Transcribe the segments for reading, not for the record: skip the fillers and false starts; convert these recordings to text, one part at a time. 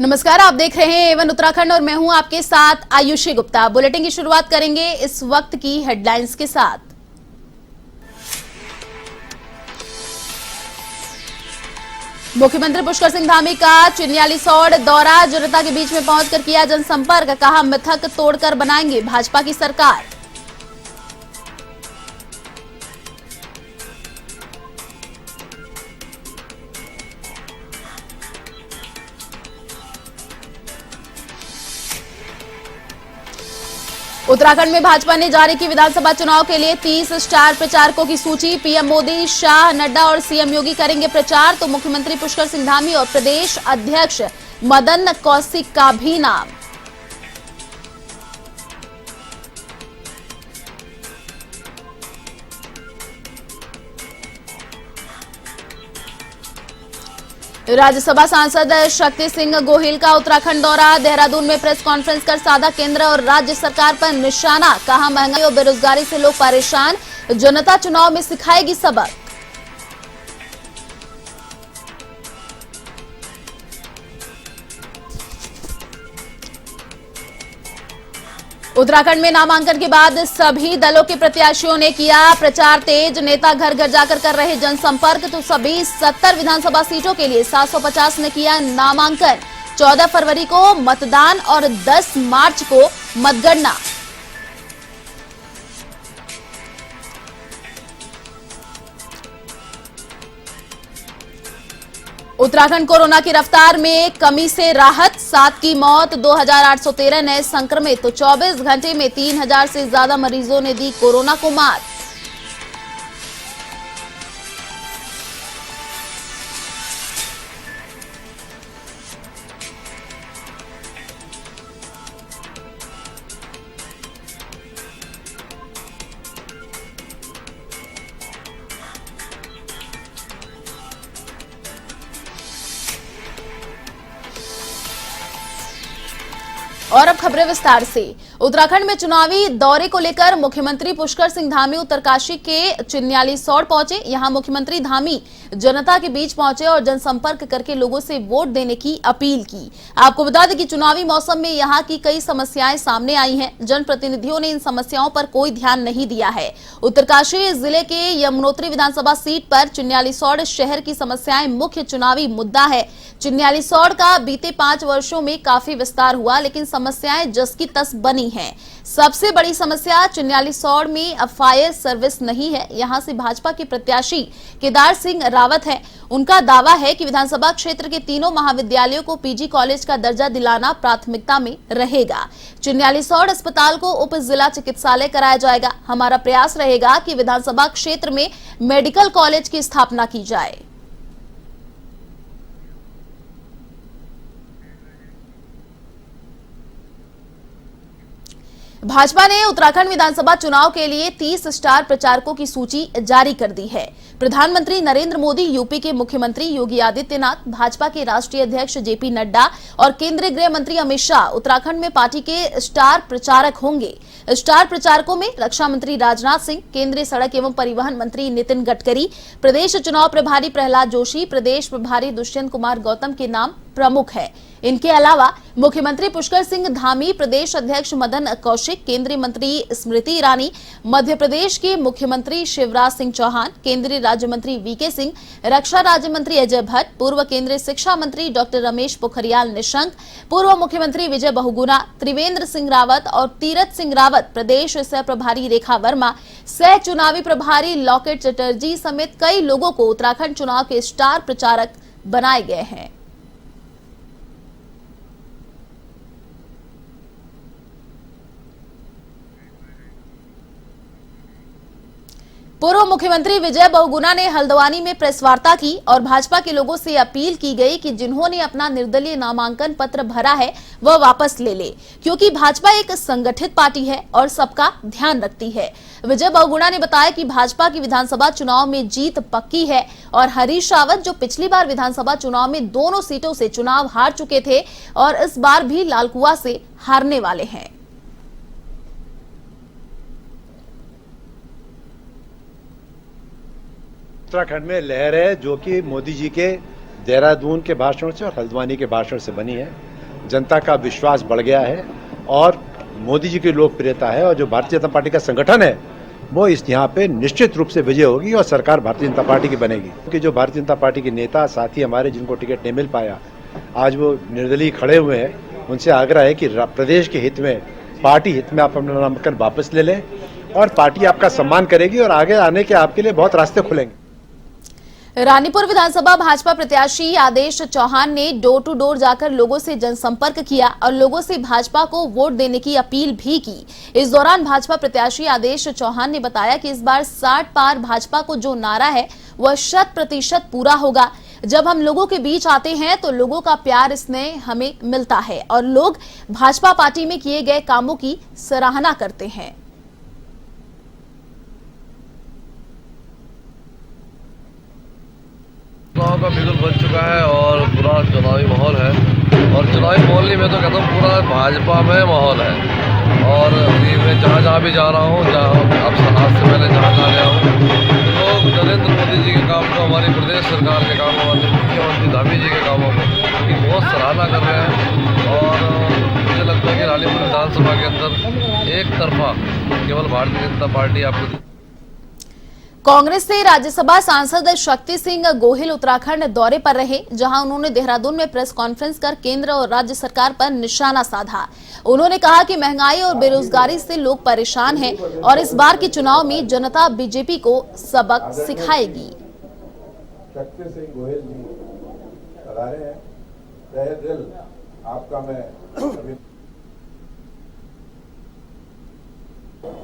नमस्कार, आप देख रहे हैं एवन उत्तराखंड और मैं हूं आपके साथ आयुषी गुप्ता। बुलेटिन की शुरुआत करेंगे इस वक्त की हेडलाइंस के साथ। मुख्यमंत्री पुष्कर सिंह धामी का चिन्यालीसौड़ दौरा, जनता के बीच में पहुंचकर किया जनसंपर्क, कहा मिथक तोड़कर बनाएंगे भाजपा की सरकार। उत्तराखंड में भाजपा ने जारी की विधानसभा चुनाव के लिए 30 स्टार प्रचारकों की सूची। पीएम मोदी, शाह, नड्डा और सीएम योगी करेंगे प्रचार, तो मुख्यमंत्री पुष्कर सिंह धामी और प्रदेश अध्यक्ष मदन कौशिक का भी नाम। राज्यसभा सांसद शक्ति सिंह गोहिल का उत्तराखंड दौरा, देहरादून में प्रेस कॉन्फ्रेंस कर साधा केंद्र और राज्य सरकार पर निशाना, कहा महंगाई और बेरोजगारी से लोग परेशान, जनता चुनाव में सिखाएगी सबक। उत्तराखंड में नामांकन के बाद सभी दलों के प्रत्याशियों ने किया प्रचार तेज, नेता घर घर जाकर कर रहे जनसंपर्क, तो सभी 70 विधानसभा सीटों के लिए 750 ने किया नामांकन। 14 फरवरी को मतदान और 10 मार्च को मतगणना। उत्तराखंड कोरोना की रफ्तार में कमी से राहत, 7 की मौत, 2813 नए संक्रमित, तो 24 घंटे में 3000 से ज्यादा मरीजों ने दी कोरोना को मात। और अब खबरें विस्तार से। उत्तराखंड में चुनावी दौरे को लेकर मुख्यमंत्री पुष्कर सिंह धामी उत्तरकाशी के चिन्यालीसौड़ पहुंचे। यहां मुख्यमंत्री धामी जनता के बीच पहुंचे और जनसंपर्क करके लोगों से वोट देने की अपील की। आपको बता दें कि चुनावी मौसम में यहां की कई समस्याएं सामने आई हैं। जनप्रतिनिधियों ने इन समस्याओं पर कोई ध्यान नहीं दिया है। उत्तरकाशी जिले के यमुनोत्री विधानसभा सीट पर चिन्यालीसौड़ शहर की समस्याएं मुख्य चुनावी मुद्दा है। चिन्यालीसौड़ का बीते 5 वर्षों में काफी विस्तार हुआ, लेकिन समस्याएं जस की तस बनी हैं। सबसे बड़ी समस्या चिन्यालीसौड़ में फायर सर्विस नहीं है। यहां से भाजपा के प्रत्याशी केदार सिंह रावत हैं। उनका दावा है कि विधानसभा क्षेत्र के तीनों महाविद्यालयों को पीजी कॉलेज का दर्जा दिलाना प्राथमिकता में रहेगा। चिन्यालीसौड़ अस्पताल को उप जिला चिकित्सालय कराया जाएगा। हमारा प्रयास रहेगा कि विधानसभा क्षेत्र में मेडिकल कॉलेज की स्थापना की जाए। भाजपा ने उत्तराखंड विधानसभा चुनाव के लिए 30 स्टार प्रचारकों की सूची जारी कर दी है। प्रधानमंत्री नरेंद्र मोदी, यूपी के मुख्यमंत्री योगी आदित्यनाथ, भाजपा के राष्ट्रीय अध्यक्ष जेपी नड्डा और केंद्रीय गृह मंत्री अमित शाह उत्तराखंड में पार्टी के स्टार प्रचारक होंगे। स्टार प्रचारकों में रक्षा मंत्री राजनाथ सिंह, केंद्रीय सड़क एवं परिवहन मंत्री नितिन गडकरी, प्रदेश चुनाव प्रभारी प्रहलाद जोशी, प्रदेश प्रभारी दुष्यंत कुमार गौतम के नाम प्रमुख है। इनके अलावा मुख्यमंत्री पुष्कर सिंह धामी, प्रदेश अध्यक्ष मदन कौशिक, केंद्रीय मंत्री स्मृति ईरानी, मध्य प्रदेश के मुख्यमंत्री शिवराज सिंह चौहान, केंद्रीय राज्य मंत्री वीके सिंह, रक्षा राज्य मंत्री अजय भट्ट, पूर्व केंद्रीय शिक्षा मंत्री डॉक्टर रमेश पोखरियाल निशंक, पूर्व मुख्यमंत्री विजय बहुगुणा, त्रिवेंद्र सिंह रावत और तीरथ सिंह रावत, प्रदेश सह प्रभारी रेखा वर्मा, सह चुनावी प्रभारी लॉकेट चटर्जी समेत कई लोगों को उत्तराखंड चुनाव के स्टार प्रचारक बनाए गए हैं। पूर्व मुख्यमंत्री विजय बहुगुणा ने हल्द्वानी में प्रेस वार्ता की और भाजपा के लोगों से अपील की गई कि जिन्होंने अपना निर्दलीय नामांकन पत्र भरा है वह वापस ले ले, क्योंकि भाजपा एक संगठित पार्टी है और सबका ध्यान रखती है। विजय बहुगुणा ने बताया कि भाजपा की विधानसभा चुनाव में जीत पक्की है और हरीश रावत, जो पिछली बार विधानसभा चुनाव में दोनों सीटों से चुनाव हार चुके थे और इस बार भी लालकुआ से हारने वाले हैं। उत्तराखंड में लहर है जो कि मोदी जी के देहरादून के भाषण से और हल्द्वानी के भाषण से बनी है। जनता का विश्वास बढ़ गया है और मोदी जी की लोकप्रियता है और जो भारतीय जनता पार्टी का संगठन है वो इस यहाँ पे निश्चित रूप से विजय होगी और सरकार भारतीय जनता पार्टी की बनेगी। क्योंकि जो भारतीय जनता पार्टी के नेता साथी हमारे जिनको टिकट नहीं मिल पाया आज वो निर्दलीय खड़े हुए हैं, उनसे आग्रह है कि प्रदेश के हित में, पार्टी हित में आप अपना नामांकन वापस ले लें और पार्टी आपका सम्मान करेगी और आगे आने के आपके लिए बहुत रास्ते खुलेंगे। रानीपुर विधानसभा भाजपा प्रत्याशी आदेश चौहान ने डोर टू डोर जाकर लोगों से जनसंपर्क किया और लोगों से भाजपा को वोट देने की अपील भी की। इस दौरान भाजपा प्रत्याशी आदेश चौहान ने बताया कि इस बार 60 पार भाजपा को जो नारा है वह 100% पूरा होगा। जब हम लोगों के बीच आते हैं तो लोगों का प्यार स्नेह हमें मिलता है और लोग भाजपा पार्टी में किए गए कामों की सराहना करते हैं। चुनाव का बिगुल बन चुका है और पूरा चुनावी माहौल है और चुनावी माहौल नहीं, मैं तो कहता हूँ पूरा भाजपा में माहौल है। और अभी मैं जहाँ भी जा रहा हूँ, जहाँ अब आज से पहले जहाँ गया हूँ, लोग नरेंद्र मोदी जी के काम को, हमारी प्रदेश सरकार के कामों, हमारे मुख्यमंत्री धामी जी के कामों की बहुत सराहना कर रहे हैं। और मुझे लगता है कि रानीपुर विधानसभा के अंदर एक तरफा केवल भारतीय जनता पार्टी आपको। कांग्रेस से राज्यसभा सांसद शक्ति सिंह गोहिल उत्तराखंड दौरे पर रहे, जहां उन्होंने देहरादून में प्रेस कॉन्फ्रेंस कर केंद्र और राज्य सरकार पर निशाना साधा। उन्होंने कहा कि महंगाई और बेरोजगारी से लोग परेशान हैं और इस बार के चुनाव में जनता बीजेपी को सबक सिखाएगी। शक्ति सिंह गोहिल जी पधारे हैं, तहे दिल आपका मैं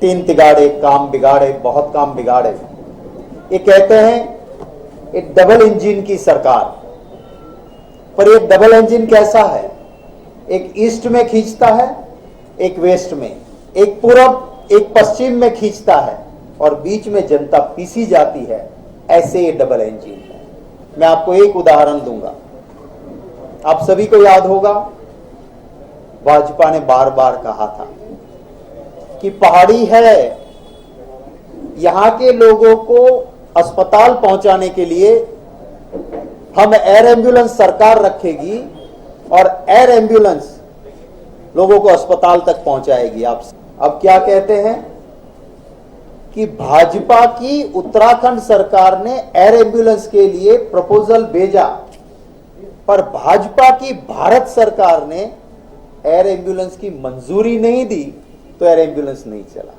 3 तिगाड़े काम बिगाड़े, बहुत काम बिगाड़े। ये कहते हैं एक डबल इंजन की सरकार, पर ये डबल इंजन कैसा है? एक ईस्ट में खींचता है, एक वेस्ट में, एक पूरब एक पश्चिम में खींचता है और बीच में जनता पीसी जाती है। ऐसे ये डबल इंजन है। मैं आपको एक उदाहरण दूंगा, आप सभी को याद होगा, भाजपा ने बार बार कहा था कि पहाड़ी है, यहां के लोगों को अस्पताल पहुंचाने के लिए हम एयर एम्बुलेंस सरकार रखेगी और एयर एम्बुलेंस लोगों को अस्पताल तक पहुंचाएगी। आप अब क्या कहते हैं कि भाजपा की उत्तराखंड सरकार ने एयर एम्बुलेंस के लिए प्रपोजल भेजा, पर भाजपा की भारत सरकार ने एयर एम्बुलेंस की मंजूरी नहीं दी तो एयर एम्बुलेंस नहीं चला।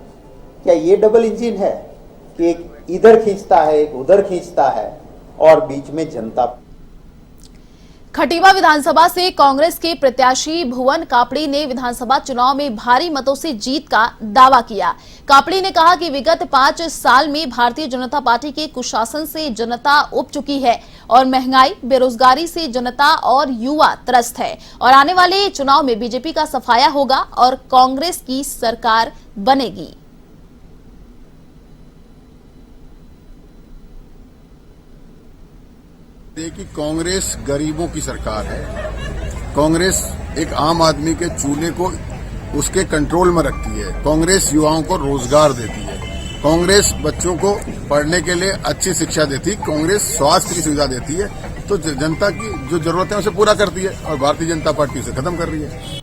क्या ये डबल इंजन है कि एक इधर खींचता है, एक उधर खींचता है और बीच में जनता। खटीमा विधानसभा से कांग्रेस के प्रत्याशी भुवन कापड़ी ने विधानसभा चुनाव में भारी मतों से जीत का दावा किया। कापड़ी ने कहा कि विगत 5 साल में भारतीय जनता पार्टी के कुशासन से जनता उब चुकी है और महंगाई बेरोजगारी से जनता और युवा त्रस्त है और आने वाले चुनाव में बीजेपी का सफाया होगा और कांग्रेस की सरकार बनेगी। कि कांग्रेस गरीबों की सरकार है। कांग्रेस एक आम आदमी के चूल्हे को उसके कंट्रोल में रखती है। कांग्रेस युवाओं को रोजगार देती है। कांग्रेस बच्चों को पढ़ने के लिए अच्छी शिक्षा देती है। कांग्रेस स्वास्थ्य की सुविधा देती है। तो जनता की जो जरूरतें उसे पूरा करती है और भारतीय जनता पार्टी उसे खत्म कर रही है।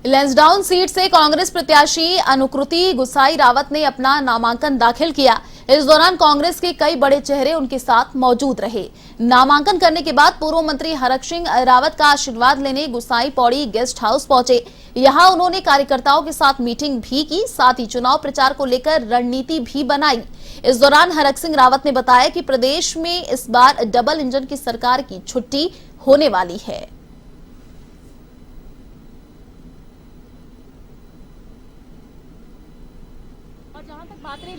लैंसडाउन सीट से कांग्रेस प्रत्याशी अनुकृति गुसाई रावत ने अपना नामांकन दाखिल किया। इस दौरान कांग्रेस के कई बड़े चेहरे उनके साथ मौजूद रहे। नामांकन करने के बाद पूर्व मंत्री हरक सिंह रावत का आशीर्वाद लेने गुसाई पौड़ी गेस्ट हाउस पहुंचे। यहां उन्होंने कार्यकर्ताओं के साथ मीटिंग भी की, साथ ही चुनाव प्रचार को लेकर रणनीति भी बनाई। इस दौरान हरक सिंह रावत ने बताया कि प्रदेश में इस बार डबल इंजन की सरकार की छुट्टी होने वाली है। बात रही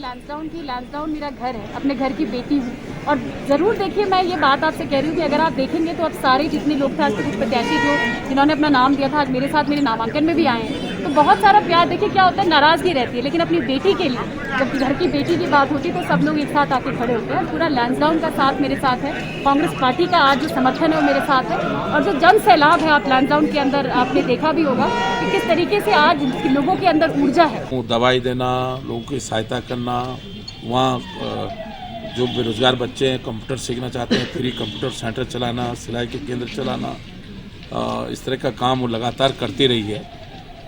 लैंसडाउन मेरा घर है, अपने घर की बेटी हूँ। और ज़रूर देखिए, मैं ये बात आपसे कह रही हूँ कि अगर आप देखेंगे तो अब सारे जितने लोग थे, आज कुछ प्रत्याशी जिन्होंने अपना नाम दिया था, आज मेरे साथ मेरे नामांकन में भी आए हैं, तो बहुत सारा प्यार। देखिए क्या होता है, नाराज़गी रहती है, लेकिन अपनी बेटी के लिए जब घर की बेटी की बात होती है तो सब लोग एक साथ आके खड़े होते हैं। पूरा लैंसडाउन का साथ मेरे साथ है, कांग्रेस पार्टी का आज जो समर्थन है वो मेरे साथ है। और जो जन सैलाब है, आप लैंसडाउन के अंदर आपने देखा भी होगा कि किस तरीके से आज लोगों के अंदर ऊर्जा है। दवाई देना, लोगों की सहायता करना, वहाँ जो बेरोजगार बच्चे हैं कंप्यूटर सीखना चाहते हैं, फ्री कंप्यूटर सेंटर चलाना, सिलाई के केंद्र चलाना, इस तरह का काम वो लगातार करती रही है।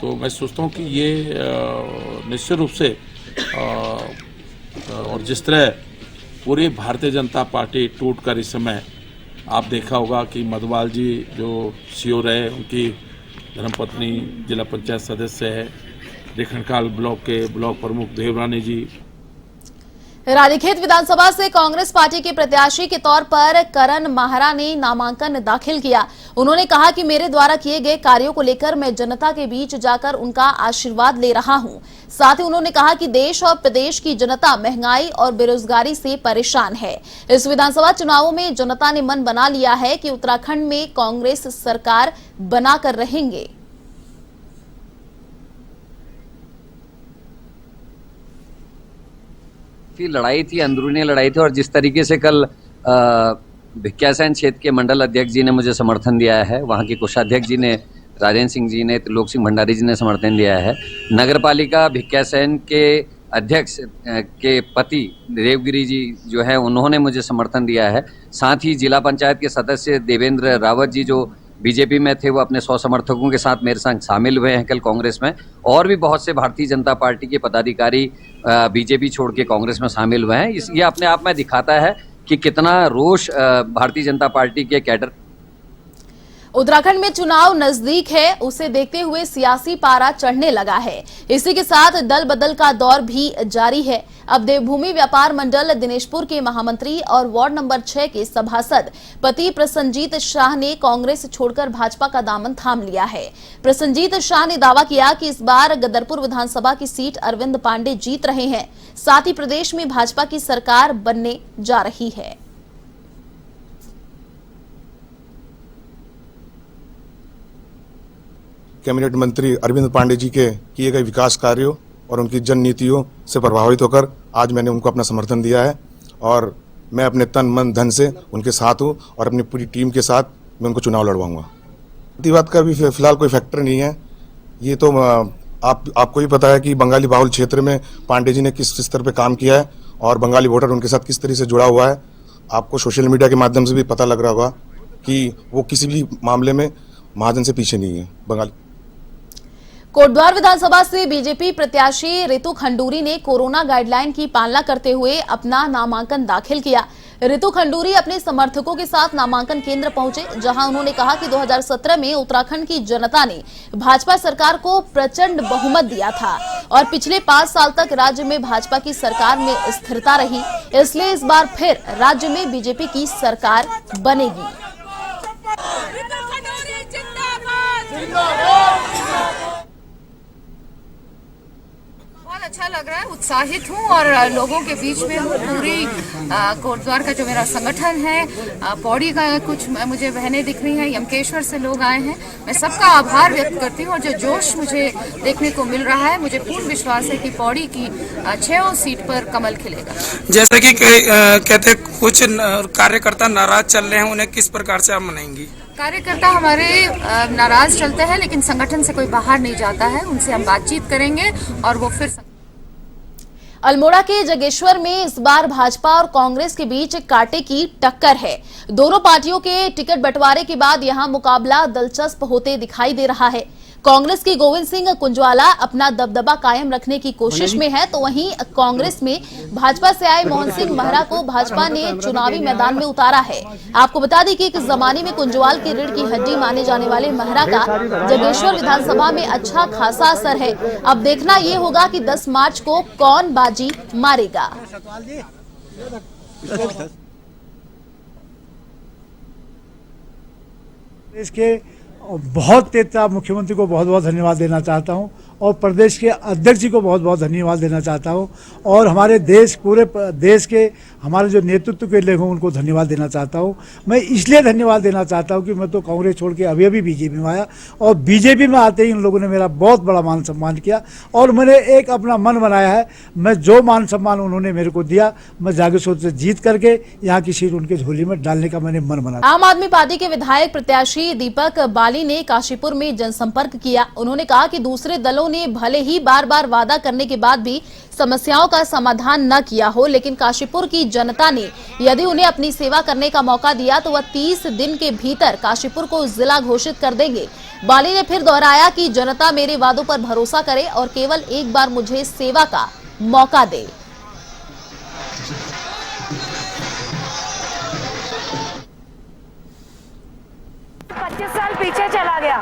तो मैं सोचता हूँ कि ये निश्चित रूप से और जिस तरह पूरी भारतीय जनता पार्टी टूट कर इस समय आप देखा होगा कि मधुवाल जी जो सीओ रहे, उनकी धर्मपत्नी जिला पंचायत सदस्य है, रेखणकाल ब्लॉक के ब्लॉक प्रमुख देवरानी जी। रानीखेत विधानसभा से कांग्रेस पार्टी के प्रत्याशी के तौर पर करण माहरा ने नामांकन दाखिल किया। उन्होंने कहा कि मेरे द्वारा किए गए कार्यों को लेकर मैं जनता के बीच जाकर उनका आशीर्वाद ले रहा हूं। साथ ही उन्होंने कहा कि देश और प्रदेश की जनता महंगाई और बेरोजगारी से परेशान है। इस विधानसभा चुनावों में जनता ने मन बना लिया है कि उत्तराखंड में कांग्रेस सरकार बनाकर रहेंगे। लड़ाई थी, अंदरूनी लड़ाई थी, और जिस तरीके से कल भिक्यासैन क्षेत्र के मंडल अध्यक्ष जी ने मुझे समर्थन दिया है, वहाँ के कोषाध्यक्ष जी ने, राजेंद्र सिंह जी ने, त्रिलोक सिंह भंडारी जी ने समर्थन दिया है, नगरपालिका भिक्यासैन के अध्यक्ष के पति देवगिरी जी जो है उन्होंने मुझे समर्थन दिया है। साथ ही जिला पंचायत के सदस्य देवेंद्र रावत जी जो बीजेपी में थे वो अपने 100 समर्थकों के साथ मेरे संग शामिल हुए हैं कल कांग्रेस में, और भी बहुत से भारतीय जनता पार्टी के पदाधिकारी बीजेपी छोड़ के कांग्रेस में शामिल हुए हैं। ये अपने आप में दिखाता है कि कितना रोष भारतीय जनता पार्टी के कैडर। उत्तराखंड में चुनाव नजदीक है, उसे देखते हुए सियासी पारा चढ़ने लगा है। इसी के साथ दल बदल का दौर भी जारी है। अब देवभूमि व्यापार मंडल दिनेशपुर के महामंत्री और वार्ड नंबर 6 के सभासद पति प्रसन्नजीत शाह ने कांग्रेस छोड़कर भाजपा का दामन थाम लिया है। प्रसन्नजीत शाह ने दावा किया कि इस बार गदरपुर विधानसभा की सीट अरविंद पांडे जीत रहे हैं। साथ ही प्रदेश में भाजपा की सरकार बनने जा रही है। कैबिनेट मंत्री अरविंद पांडे जी के किए गए विकास कार्यों और उनकी जन नीतियों से प्रभावित होकर आज मैंने उनको अपना समर्थन दिया है, और मैं अपने तन मन धन से उनके साथ हूँ और अपनी पूरी टीम के साथ मैं उनको चुनाव लड़वाऊंगा। जातिवाद का भी फिलहाल कोई फैक्टर नहीं है। ये तो आपको ही पता है कि बंगाली बाहुल क्षेत्र में पांडे जी ने किस स्तर पर काम किया है और बंगाली वोटर उनके साथ किस तरह से जुड़ा हुआ है। आपको सोशल मीडिया के माध्यम से भी पता लग रहा होगा कि वो किसी भी मामले में महाजन से पीछे नहीं है। बंगाली कोटद्वार विधानसभा से बीजेपी प्रत्याशी रितु खंडूरी ने कोरोना गाइडलाइन की पालना करते हुए अपना नामांकन दाखिल किया। रितु खंडूरी अपने समर्थकों के साथ नामांकन केंद्र पहुंचे, जहां उन्होंने कहा कि 2017 में उत्तराखंड की जनता ने भाजपा सरकार को प्रचंड बहुमत दिया था और पिछले 5 साल तक राज्य में भाजपा की सरकार में स्थिरता रही, इसलिए इस बार फिर राज्य में बीजेपी की सरकार बनेगी। बहुत अच्छा लग रहा है, उत्साहित हूँ और लोगों के बीच में हूँ। पूरी कोटद्वार का जो मेरा संगठन है, पौड़ी का कुछ मुझे बहनें दिख रही हैं, यमकेश्वर से लोग आए हैं, मैं सबका आभार व्यक्त करती हूँ। और जो जोश मुझे देखने को मिल रहा है, मुझे पूर्ण विश्वास है कि पौड़ी की 6 सीट पर कमल खिलेगा। जैसे कि कहते कुछ कार्यकर्ता नाराज चल रहे हैं, उन्हें किस प्रकार से आप मनाएंगी? कार्यकर्ता हमारे नाराज चलते हैं, लेकिन संगठन से कोई बाहर नहीं जाता है, उनसे हम बातचीत करेंगे और वो फिर। अल्मोड़ा के जगेश्वर में इस बार भाजपा और कांग्रेस के बीच कांटे की टक्कर है। दोनों पार्टियों के टिकट बंटवारे के बाद यहां मुकाबला दिलचस्प होते दिखाई दे रहा है। कांग्रेस की गोविंद सिंह कुंजवाला अपना दबदबा कायम रखने की कोशिश में है, तो वहीं कांग्रेस में भाजपा से आए मोहन सिंह महरा को भाजपा ने चुनावी मैदान में उतारा है। आपको बता दें कि एक जमाने में कुंजवाल की रीढ़ की हड्डी माने जाने वाले महरा का जगेश्वर विधानसभा में अच्छा खासा असर है। अब देखना ये होगा कि 10 मार्च को कौन बाजी मारेगा। इसके बहुत तेज मुख्यमंत्री को बहुत बहुत धन्यवाद देना चाहता हूं और प्रदेश के अध्यक्ष जी को बहुत बहुत धन्यवाद देना चाहता हूं और हमारे देश पूरे देश के हमारे जो नेतृत्व के लोग हैं उनको धन्यवाद देना चाहता हूं। मैं इसलिए धन्यवाद देना चाहता हूं कि मैं तो कांग्रेस छोड़ के अभी बीजेपी में आया और बीजेपी में आते ही इन लोगों ने मेरा बहुत बड़ा मान सम्मान किया और मैंने एक अपना मन बनाया है। मैं जो मान सम्मान उन्होंने मेरे को दिया, मैं जागेश्वर से जीत करके यहाँ की सीट उनके झोली में डालने का मैंने मन बनाया। आम आदमी पार्टी के विधायक प्रत्याशी दीपक बाली ने काशीपुर में जनसंपर्क किया। उन्होंने कहा कि दूसरे दलों उन्हें भले ही बार बार वादा करने के बाद भी समस्याओं का समाधान न किया हो, लेकिन काशीपुर की जनता ने यदि उन्हें अपनी सेवा करने का मौका दिया तो वह 30 दिन के भीतर काशीपुर को जिला घोषित कर देंगे। बाली ने फिर दोहराया कि जनता मेरे वादों पर भरोसा करे और केवल एक बार मुझे सेवा का मौका दे। साल पीछे चला गया।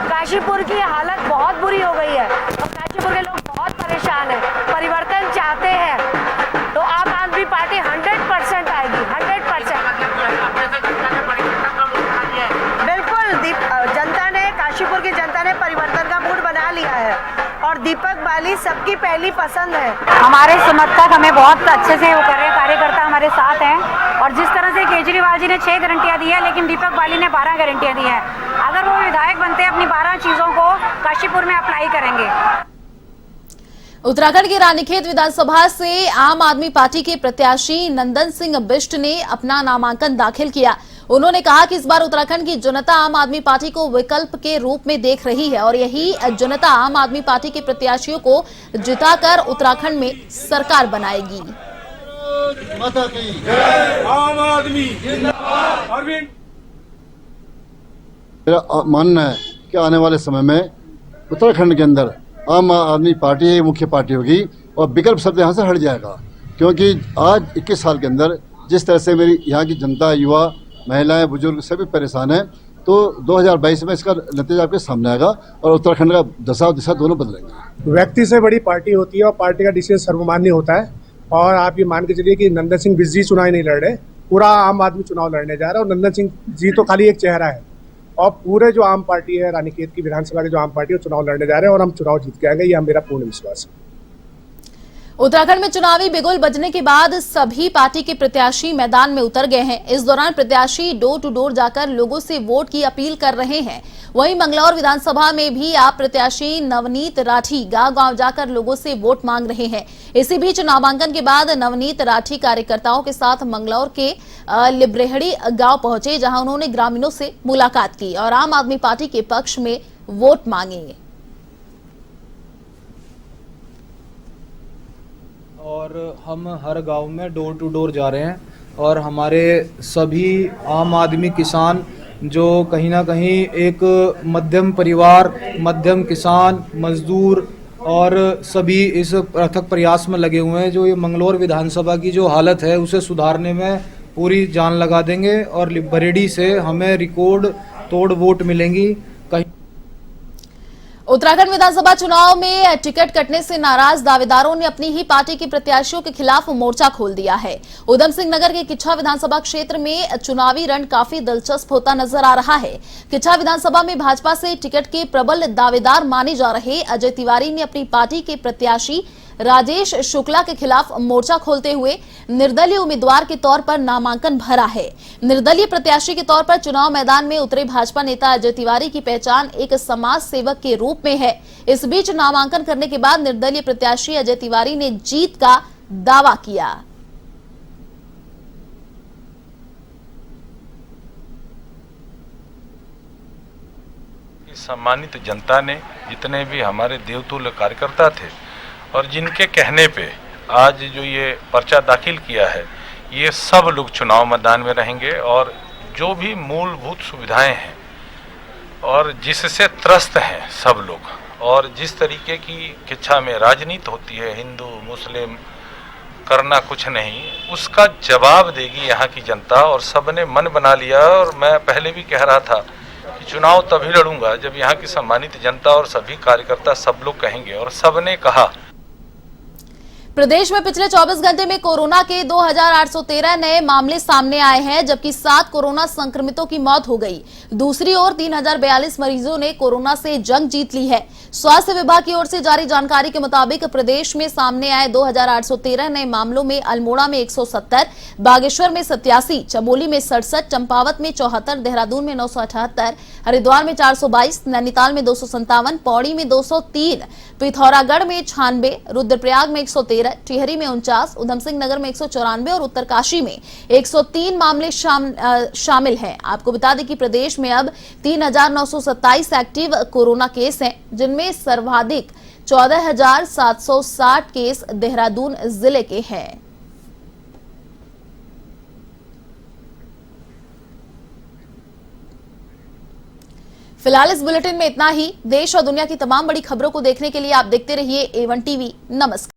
काशीपुर की हालत बहुत बुरी हो गई है और काशीपुर के लोग बहुत परेशान हैं। परिवर्तन चाहते हैं तो आम आदमी पार्टी 100% आएगी, 100%। बिल्कुल, जनता ने, काशीपुर की जनता ने परिवर्तन का मूड बना लिया है और दीपक बाली सबकी पहली पसंद है। हमारे समर्थक हमें बहुत अच्छे से वो कर रहे हैं, कार्यकर्ता हमारे साथ हैं और जिस तरह से केजरीवाल जी ने 6 गारंटियां दी है, लेकिन दीपक बाली ने 12 गारंटियां दी हैं। अगर वो विधायक बनते हैं अपनी 12 चीजों को काशीपुर में अप्लाई करेंगे। उत्तराखंड के रानीखेत विधानसभा से आम आदमी पार्टी के प्रत्याशी नंदन सिंह बिष्ट ने अपना नामांकन दाखिल किया। उन्होंने कहा कि इस बार उत्तराखंड की जनता आम आदमी पार्टी को विकल्प के रूप में देख रही है और यही जनता आम आदमी पार्टी के प्रत्याशियों को जिताकर उत्तराखंड में सरकार बनाएगी। आम आदमी जिंदाबाद। मेरा मानना है कि आने वाले समय में उत्तराखंड के अंदर आम आदमी पार्टी मुख्य पार्टी होगी और विकल्प शब्द यहाँ से हट जाएगा, क्योंकि आज 21 साल के अंदर जिस तरह से मेरी यहाँ की जनता, युवा, महिलाएं, बुजुर्ग सभी परेशान हैं, तो 2022 में इसका नतीजा आपके सामने आएगा और उत्तराखंड का दशा और दिशा दोनों बदलेंगे। व्यक्ति से बड़ी पार्टी होती है और पार्टी का डिसीजन सर्वमान्य होता है। और आप ये मान के चलिए कि नंदन सिंह बिष्ट जी चुनाव नहीं लड़ रहे, पूरा आम आदमी चुनाव लड़ने जा रहा है और नंदन सिंह जी तो खाली एक चेहरा है और पूरे जो आम पार्टी है, रानीखेत की विधानसभा के जो आम पार्टी है, चुनाव लड़ने जा रहे हैं और हम चुनाव जीत के आएंगे, यह मेरा पूर्ण विश्वास है। उत्तराखंड में चुनावी बिगुल बजने के बाद सभी पार्टी के प्रत्याशी मैदान में उतर गए हैं। इस दौरान प्रत्याशी डोर टू डोर जाकर लोगों से वोट की अपील कर रहे हैं। वहीं मंगलौर विधानसभा में भी आप प्रत्याशी नवनीत राठी गांव-गांव जाकर लोगों से वोट मांग रहे हैं। इसी बीच नामांकन के बाद नवनीत राठी कार्यकर्ताओं के साथ मंगलौर के लिब्रेहड़ी गांव पहुंचे, जहां उन्होंने ग्रामीणों से मुलाकात की और आम आदमी पार्टी के पक्ष में वोट मांगे। और हम हर गांव में डोर टू डोर जा रहे हैं और हमारे सभी आम आदमी किसान जो कहीं ना कहीं एक मध्यम परिवार, मध्यम किसान, मजदूर और सभी इस अथक प्रयास में लगे हुए हैं। जो ये मंगलौर विधानसभा की जो हालत है उसे सुधारने में पूरी जान लगा देंगे और लिब्रेहड़ी से हमें रिकॉर्ड तोड़ वोट मिलेंगी। उत्तराखंड विधानसभा चुनाव में टिकट कटने से नाराज दावेदारों ने अपनी ही पार्टी के प्रत्याशियों के खिलाफ मोर्चा खोल दिया है। उधम सिंह नगर के किच्छा विधानसभा क्षेत्र में चुनावी रण काफी दिलचस्प होता नजर आ रहा है। किच्छा विधानसभा में भाजपा से टिकट के प्रबल दावेदार माने जा रहे अजय तिवारी ने अपनी पार्टी के प्रत्याशी राजेश शुक्ला के खिलाफ मोर्चा खोलते हुए निर्दलीय उम्मीदवार के तौर पर नामांकन भरा है। निर्दलीय प्रत्याशी के तौर पर चुनाव मैदान में उतरे भाजपा नेता अजय तिवारी की पहचान एक समाज सेवक के रूप में है। इस बीच नामांकन करने के बाद निर्दलीय प्रत्याशी अजय तिवारी ने जीत का दावा किया। सम्मानित जनता ने, जितने भी हमारे देवतुल्य कार्यकर्ता थे और जिनके कहने पे आज जो ये पर्चा दाखिल किया है, ये सब लोग चुनाव मैदान में रहेंगे और जो भी मूलभूत सुविधाएं हैं और जिससे त्रस्त हैं सब लोग, और जिस तरीके की किच्छा में राजनीति होती है, हिंदू मुस्लिम करना कुछ नहीं, उसका जवाब देगी यहाँ की जनता। और सबने मन बना लिया और मैं पहले भी कह रहा था कि चुनाव तभी लड़ूंगा जब यहाँ की सम्मानित जनता और सभी कार्यकर्ता सब लोग कहेंगे, और सबने कहा। प्रदेश में पिछले 24 घंटे में कोरोना के 2813 नए मामले सामने आए हैं, जबकि 7 कोरोना संक्रमितों की मौत हो गई। दूसरी ओर 3042 मरीजों ने कोरोना से जंग जीत ली है। स्वास्थ्य विभाग की ओर से जारी जानकारी के मुताबिक प्रदेश में सामने आए 2813 नए मामलों में अल्मोड़ा में 170, बागेश्वर में 87, चमोली में 67, चंपावत में 74, देहरादून में 978, हरिद्वार में 422, नैनीताल में 257, पौड़ी में 203, पिथौरागढ़ में 96, रुद्रप्रयाग में 113, टिहरी में 49, उधम सिंह नगर में 194 और उत्तरकाशी में 103 मामले शामिल हैं। आपको बता दें कि प्रदेश में अब 3927 एक्टिव कोरोना केस हैं, जिनमें सर्वाधिक 14,760 केस देहरादून जिले के हैं। फिलहाल इस बुलेटिन में इतना ही। देश और दुनिया की तमाम बड़ी खबरों को देखने के लिए आप देखते रहिए A1 टीवी। नमस्कार।